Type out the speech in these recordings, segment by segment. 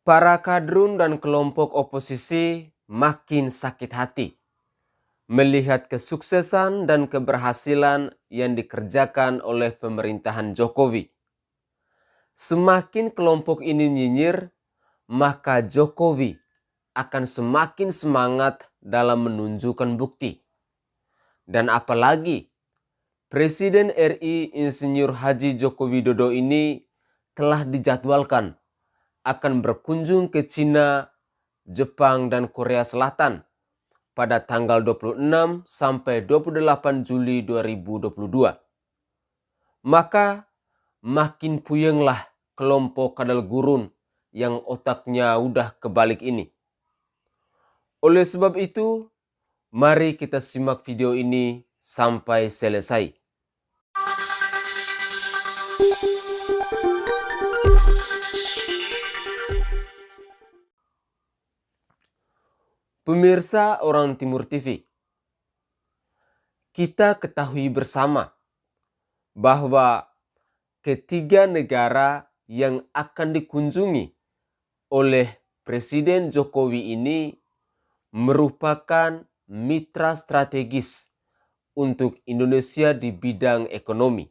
Para kadrun dan kelompok oposisi makin sakit hati melihat kesuksesan dan keberhasilan yang dikerjakan oleh pemerintahan Jokowi. Semakin kelompok ini nyinyir, maka Jokowi akan semakin semangat dalam menunjukkan bukti. Dan apalagi Presiden RI Insinyur Haji Joko Widodo ini telah dijadwalkan akan berkunjung ke Cina, Jepang, dan Korea Selatan pada tanggal 26 sampai 28 Juli 2022. Maka makin puyenglah kelompok kadal gurun yang otaknya udah kebalik ini. Oleh sebab itu, mari kita simak video ini sampai selesai. Pemirsa Orang Timur TV, kita ketahui bersama bahwa ketiga negara yang akan dikunjungi oleh Presiden Jokowi ini merupakan mitra strategis untuk Indonesia di bidang ekonomi,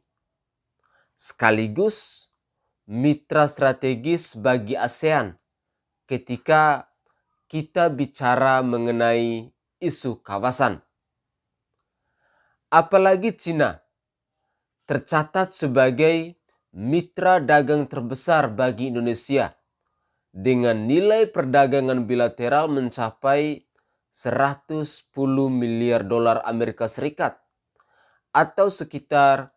sekaligus mitra strategis bagi ASEAN ketika kita bicara mengenai isu kawasan. Apalagi Cina tercatat sebagai mitra dagang terbesar bagi Indonesia dengan nilai perdagangan bilateral mencapai 110 miliar dolar Amerika Serikat atau sekitar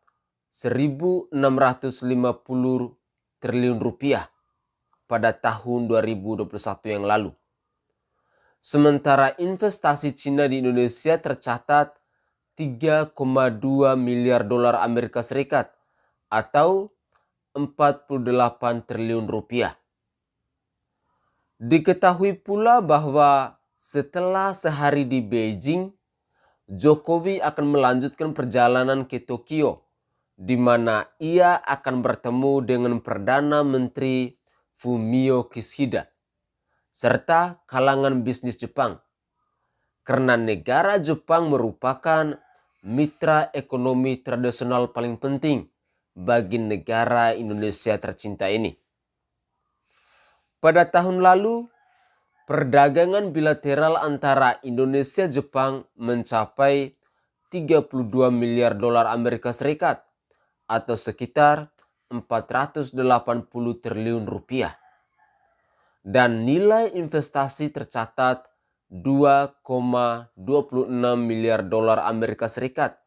1.650 triliun rupiah pada tahun 2021 yang lalu. Sementara investasi Cina di Indonesia tercatat 3,2 miliar dolar Amerika Serikat atau 48 triliun rupiah. Diketahui pula bahwa setelah sehari di Beijing, Jokowi akan melanjutkan perjalanan ke Tokyo, di mana ia akan bertemu dengan Perdana Menteri Fumio Kishida serta kalangan bisnis Jepang, karena negara Jepang merupakan mitra ekonomi tradisional paling penting bagi negara Indonesia tercinta ini. Pada tahun lalu, perdagangan bilateral antara Indonesia-Jepang mencapai 32 miliar dolar Amerika Serikat atau sekitar 480 triliun rupiah. Dan nilai investasi tercatat 2,26 miliar dolar Amerika Serikat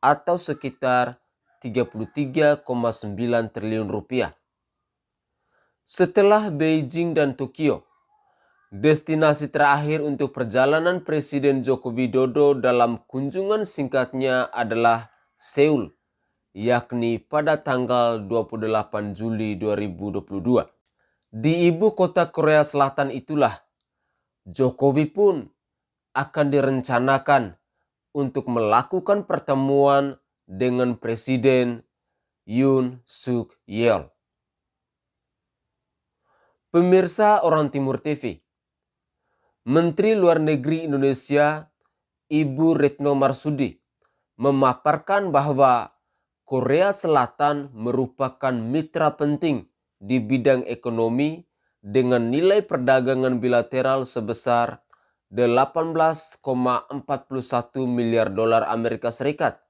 atau sekitar 33,9 triliun rupiah. Setelah Beijing dan Tokyo, destinasi terakhir untuk perjalanan Presiden Joko Widodo dalam kunjungan singkatnya adalah Seoul, yakni pada tanggal 28 Juli 2022. Di ibu kota Korea Selatan itulah Jokowi pun akan direncanakan untuk melakukan pertemuan dengan Presiden Yoon Suk Yeol. Pemirsa Orang Timur TV, Menteri Luar Negeri Indonesia Ibu Retno Marsudi memaparkan bahwa Korea Selatan merupakan mitra penting di bidang ekonomi dengan nilai perdagangan bilateral sebesar 18,41 miliar dolar Amerika Serikat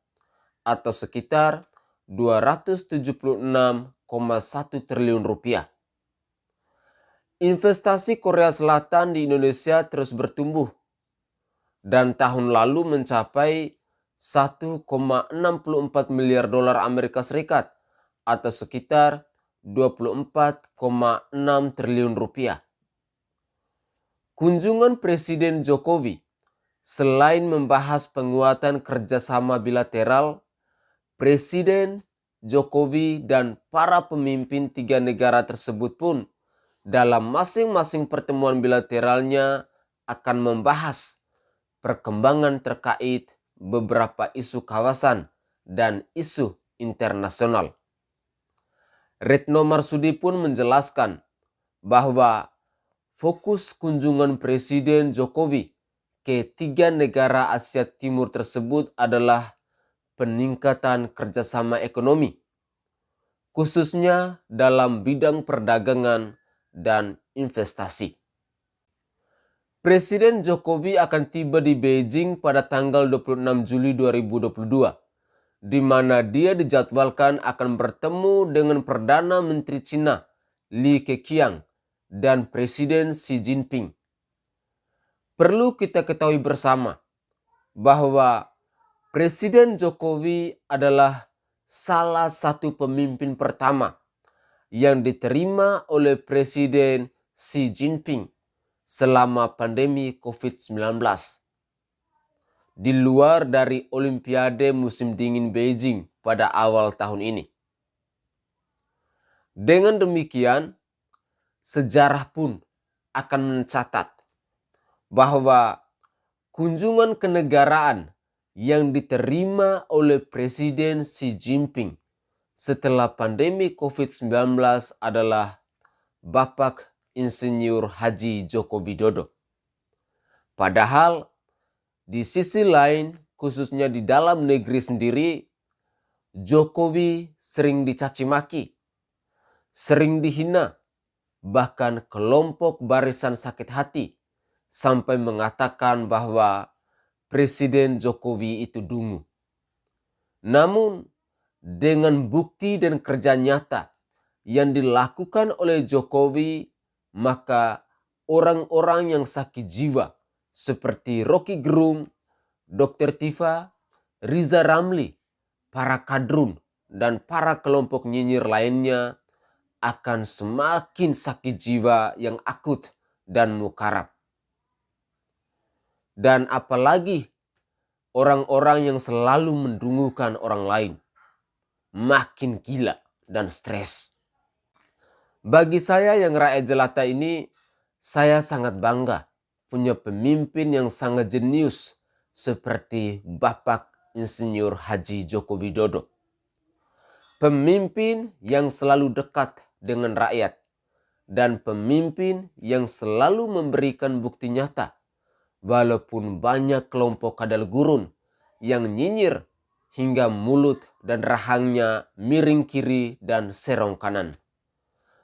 atau sekitar 276,1 triliun rupiah. Investasi Korea Selatan di Indonesia terus bertumbuh dan tahun lalu mencapai 1,64 miliar dolar Amerika Serikat atau sekitar 24,6 triliun rupiah. Kunjungan Presiden Jokowi selain membahas penguatan kerjasama bilateral, Presiden Jokowi dan para pemimpin tiga negara tersebut pun dalam masing-masing pertemuan bilateralnya akan membahas perkembangan terkait beberapa isu kawasan dan isu internasional. Retno Marsudi pun menjelaskan bahwa fokus kunjungan Presiden Jokowi ke 3 negara Asia Timur tersebut adalah peningkatan kerjasama ekonomi, khususnya dalam bidang perdagangan dan investasi. Presiden Jokowi akan tiba di Beijing pada tanggal 26 Juli 2022, di mana dia dijadwalkan akan bertemu dengan Perdana Menteri Cina Li Keqiang dan Presiden Xi Jinping. Perlu kita ketahui bersama bahwa Presiden Jokowi adalah salah satu pemimpin pertama yang diterima oleh Presiden Xi Jinping selama pandemi COVID-19. Di luar dari Olimpiade musim dingin Beijing pada awal tahun ini. Dengan demikian, sejarah pun akan mencatat bahwa kunjungan kenegaraan yang diterima oleh Presiden Xi Jinping setelah pandemi COVID-19 adalah Bapak Insinyur Haji Joko Widodo. Padahal di sisi lain, khususnya di dalam negeri sendiri, Jokowi sering dicaci maki, sering dihina, bahkan kelompok barisan sakit hati sampai mengatakan bahwa Presiden Jokowi itu dungu. Namun, dengan bukti dan kerja nyata yang dilakukan oleh Jokowi, maka orang-orang yang sakit jiwa seperti Rocky Gerung, Dr. Tifa, Riza Ramli, para kadrun, dan para kelompok nyinyir lainnya akan semakin sakit jiwa yang akut dan mukarab. Dan apalagi orang-orang yang selalu mendungukan orang lain makin gila dan stres. Bagi saya yang rakyat jelata ini, saya sangat bangga punya pemimpin yang sangat jenius seperti Bapak Insinyur Haji Joko Widodo. Pemimpin yang selalu dekat dengan rakyat dan pemimpin yang selalu memberikan bukti nyata walaupun banyak kelompok kadal gurun yang nyinyir hingga mulut dan rahangnya miring kiri dan serong kanan.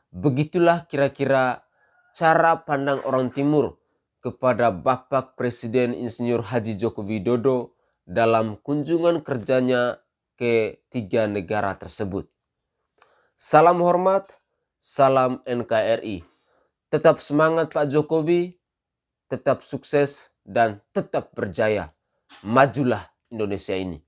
Begitulah kira-kira cara pandang orang Timur kepada Bapak Presiden Insinyur Haji Joko Widodo dalam kunjungan kerjanya ke 3 negara tersebut. Salam hormat, salam NKRI. Tetap semangat Pak Jokowi, tetap sukses dan tetap berjaya. Majulah Indonesia ini.